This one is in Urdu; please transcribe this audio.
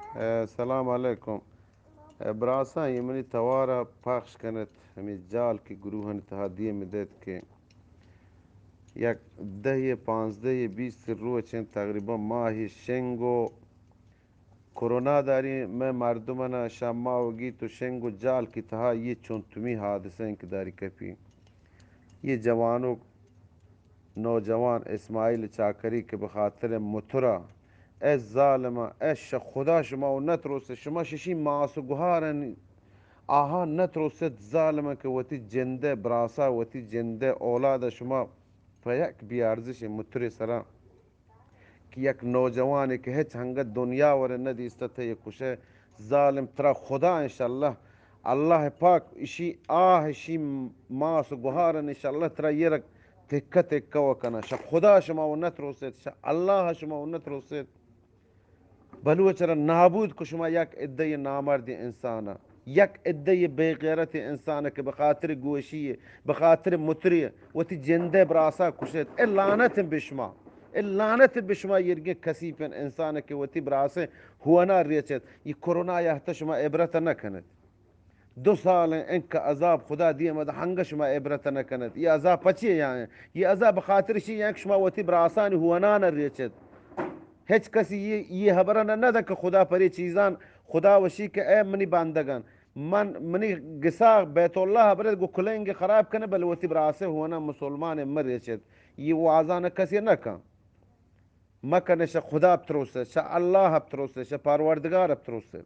السلام علیکم. براسا یمنی توارا پخش کنت ہمیں جال کی گروہ اتحادیہ میں دیت کے یک 10 15 20 روچیں تقریبا ماہی شنگو کرونا داری میں مردمنا شما ہوگی تو شنگو جال کی تہا یہ چونتمی حادثہ انکداری کپی یہ جوانوں نوجوان اسماعیل چاکری کے بخاطر مترا اے ظالمہ اے خدا شما و نتروس شما ششی معاص و گہارن آہا نتروست ظالمہ کہ وتی جندے براسا وتی جندے اولاد شما فیک بیارزش متر سرا کہ یک نوجوان کہ ہچ ہنگت دنیا ور ندیستت ہے یہ کشے ظالم ترا خدا انشاءاللہ اللہ پاک اشی اشی ماس گہارن انشاءاللہ ترا یہ رک تکہ تکہ وکنا شا خدا شما و نتروست شا اللہ شما و نتروست بلوچرا نابود کو شما یک عدہ نامرد انسانا یک عدہ بے غیرت انسان کے بخاطر گوشی بخاطر متری وتی جندے براسا کشت اے لعنت بشما اے لعنت بشما یرگے کسی پن انسان کے وتی براسے ہوانا ریچت یہ کرونا یہت شما عبرت نہ کنت 2 سال ہیں ان کا عذاب خدا دیے مد ہنگ شما عبرت نہ کنت یہ عذاب پچی یہاں یہ عذاب بخاطر شی یک شما وتی براسان ہوانا نہ ریچت ہچ کسی یہ خبرہ نہ کہ خدا پری چیزان خدا وشی کہ اے منی باندگان منی گسا بیت اللہ برد گو کھلیں گے خراب کنے بلوتی براسے ہونا مسلمان مر ریچت یہ وعظان کسی نہ کن مکن شا خدا بتروسے شا اللہ بتروسے شا پاروردگار بتروسے